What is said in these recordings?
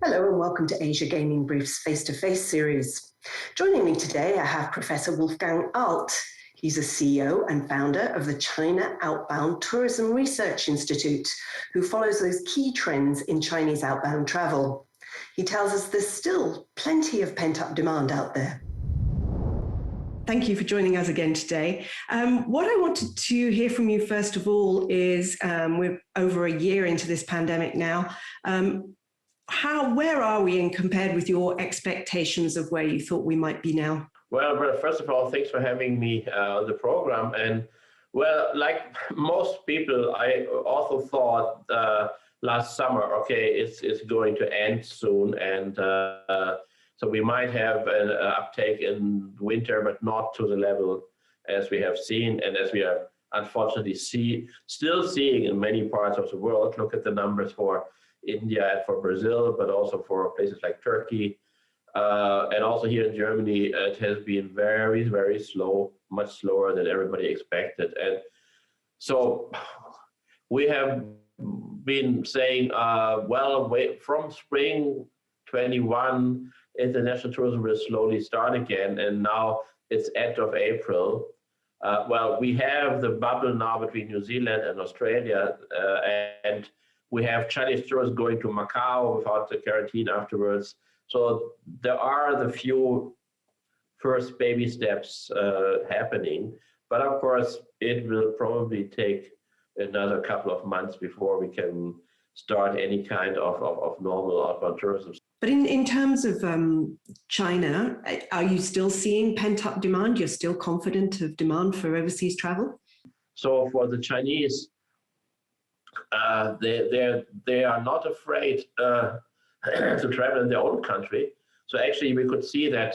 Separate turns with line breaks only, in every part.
Hello and welcome to Asia Gaming Brief's face-to-face series. Joining me today, I have Professor Wolfgang Arlt. He's a CEO and founder of the China Outbound Tourism Research Institute, who follows those key trends in Chinese outbound travel. He tells us there's still plenty of pent-up demand out there. Thank you for joining us again today. What I wanted to hear from you first of all is, we're over a year into this pandemic now. Where are we in compared with your expectations of where you thought we might be now?
Well, first of all, thanks for having me on the program. And well, like most people, I also thought last summer, okay, it's going to end soon. And so we might have an uptake in winter, but not to the level as we have seen and as we are unfortunately still seeing in many parts of the world. Look at the numbers for India and for Brazil, but also for places like Turkey. And also here in Germany, it has been very, very slow, much slower than everybody expected. And so we have been saying, from spring 21, international tourism will slowly start again. And now it's end of April. We have the bubble now between New Zealand and Australia, and we have Chinese tourists going to Macau without the quarantine afterwards. So there are the few first baby steps happening. But of course, it will probably take another couple of months before we can start any kind of normal outbound tourism.
But in terms of China, are you still seeing pent-up demand? You're still confident of demand for overseas travel?
So for the Chinese, they are not afraid to travel in their own country. So actually we could see that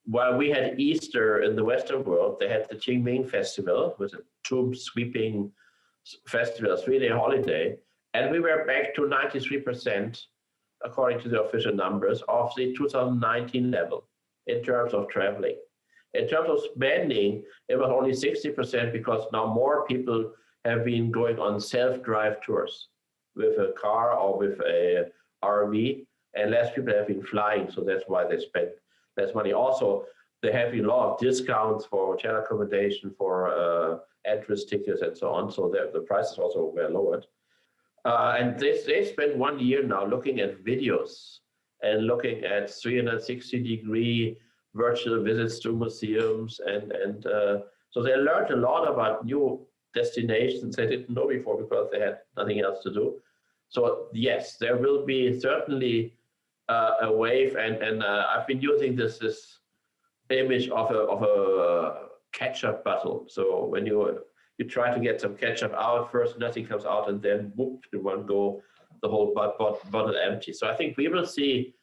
while we had Easter in the Western world, they had the Qingming Festival, with a tomb sweeping festival, a 3-day holiday, and we were back to 93%, according to the official numbers, of the 2019 level in terms of traveling. In terms of spending, it was only 60% because now more people have been going on self-drive tours with a car or with a RV, and less people have been flying, so that's why they spend less money. Also, they have a lot of discounts for hotel accommodation, for entrance tickets, and so on, so the prices also were lowered. And they spent 1 year now looking at videos and looking at 360-degree virtual visits to museums, and so they learned a lot about new destinations they didn't know before because they had nothing else to do. So yes, there will be certainly a wave, and I've been using this image of a ketchup bottle. So when you try to get some ketchup out, first nothing comes out, and then whoop, in one go, the whole bottle empty. So I think we will see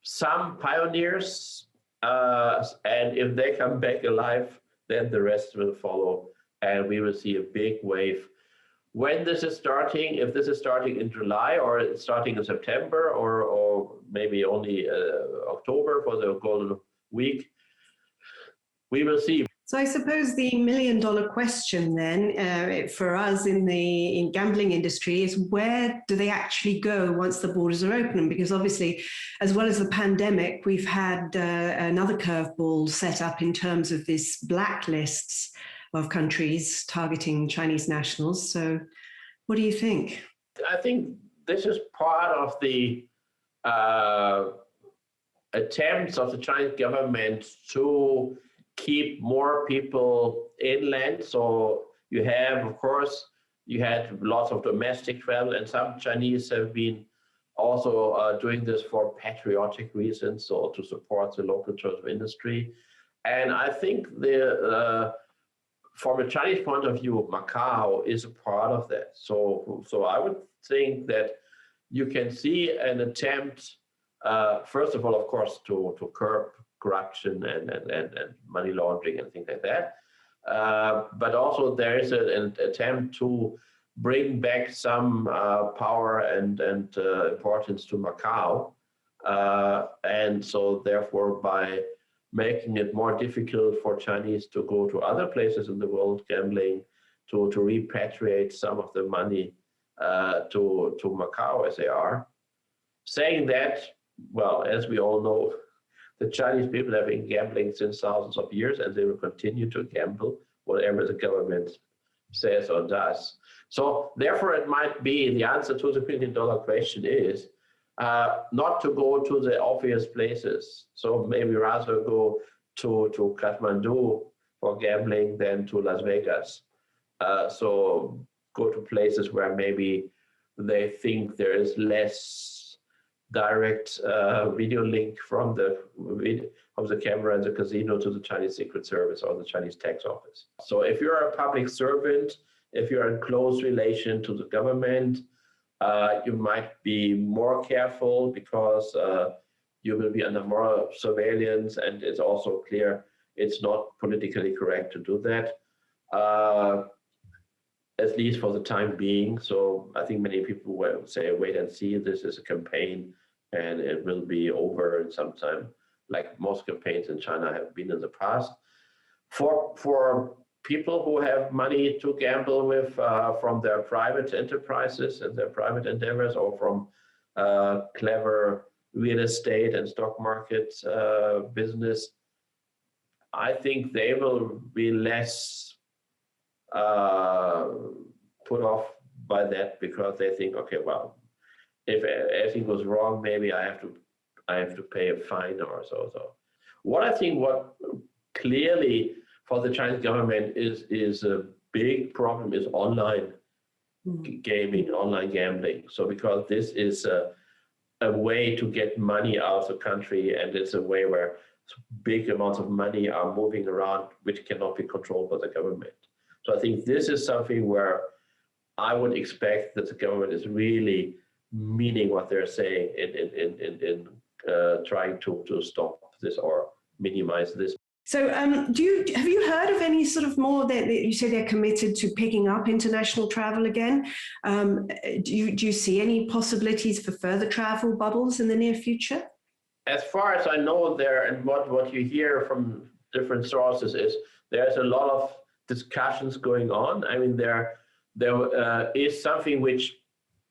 some pioneers, and if they come back alive, then the rest will follow, and we will see a big wave. When this is starting, if this is starting in July or it's starting in September or maybe only October for the Golden Week, we will see.
So I suppose the million-dollar question then for us in the gambling industry is, where do they actually go once the borders are open? Because obviously, as well as the pandemic, we've had another curveball set up in terms of these blacklists of countries targeting Chinese nationals. So what do you think?
I think this is part of the attempts of the Chinese government to keep more people inland. So you have, of course, you had lots of domestic travel, and some Chinese have been also doing this for patriotic reasons, so to support the local tourism industry. And I think from a Chinese point of view, Macau is a part of that. So I would think that you can see an attempt, first of all, of course, to curb corruption and money laundering and things like that. But also there is an attempt to bring back some power and importance to Macau. And so therefore, by making it more difficult for Chinese to go to other places in the world gambling, to repatriate some of the money to Macau as they are. Saying that, well, as we all know, the Chinese people have been gambling since thousands of years, and they will continue to gamble whatever the government says or does. So therefore, it might be the answer to the $1 billion question is not to go to the obvious places. So maybe rather go to Kathmandu for gambling than to Las Vegas. So go to places where maybe they think there is less direct video link from the camera in the casino to the Chinese Secret Service or the Chinese tax office. So if you're a public servant, if you're in close relation to the government, you might be more careful because you will be under more surveillance, and it's also clear it's not politically correct to do that, at least for the time being. So I think many people will say, wait and see, this is a campaign and it will be over in some time, like most campaigns in China have been in the past. For people who have money to gamble with from their private enterprises and their private endeavors, or from clever real estate and stock market business, I think they will be less put off by that, because they think, okay, well, if everything goes wrong, maybe I have to pay a fine or so. What clearly for the Chinese government is a big problem is online gaming, online gambling. So because this is a way to get money out of the country, and it's a way where big amounts of money are moving around, which cannot be controlled by the government. So I think this is something where I would expect that the government is really meaning what they're saying in trying to stop this or minimize this.
So have you heard of any sort of more that you say they're committed to picking up international travel again? Do you see any possibilities for further travel bubbles in the near future?
As far as I know, and what you hear from different sources is there's a lot of discussions going on. I mean, there is something which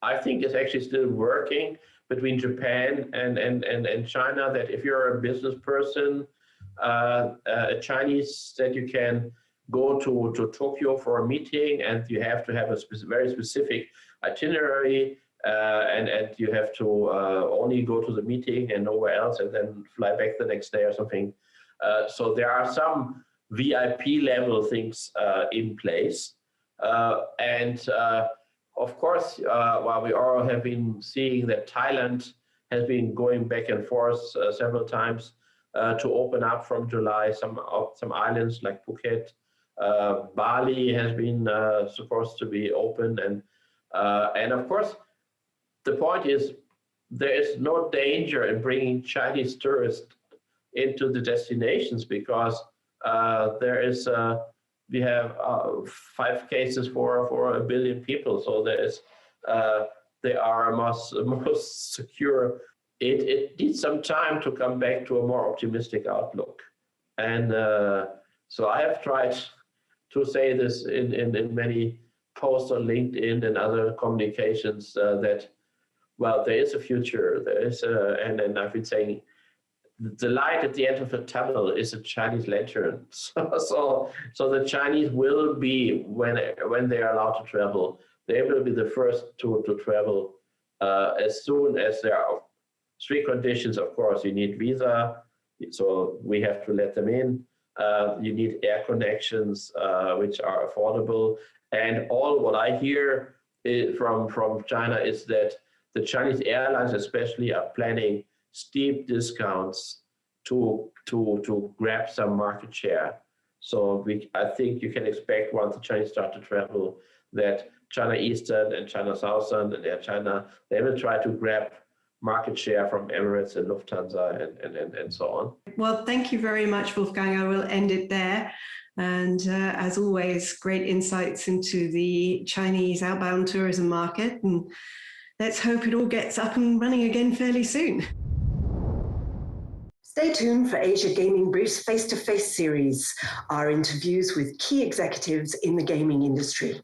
I think is actually still working between Japan and China, that if you're a business person, a Chinese, that you can go to Tokyo for a meeting, and you have to have a very specific itinerary, and you have to only go to the meeting and nowhere else, and then fly back the next day or something. So there are some VIP level things in place. Of course, while we all have been seeing that Thailand has been going back and forth several times to open up from July, some islands like Phuket, Bali has been supposed to be open, and of course, the point is there is no danger in bringing Chinese tourists into the destinations, because we have 5 cases for 1 billion people, so they are most secure. It needs some time to come back to a more optimistic outlook, and so I have tried to say this in many posts on LinkedIn and other communications that, well, there is a future. There is and I've been saying the light at the end of the tunnel is a Chinese lantern. So the Chinese will be, when they are allowed to travel, they will be the first to travel as soon as there are 3 conditions. Of course, you need visa, so we have to let them in. You need air connections, which are affordable. And all what I hear from China is that the Chinese airlines especially are planning steep discounts to grab some market share. So I think you can expect, once the Chinese start to travel, that China Eastern and China Southern and Air China, they will try to grab market share from Emirates and Lufthansa and so on.
Well, thank you very much, Wolfgang. I will end it there. And as always, great insights into the Chinese outbound tourism market. And let's hope it all gets up and running again fairly soon. Stay tuned for Asia Gaming Brief's face-to-face series, our interviews with key executives in the gaming industry.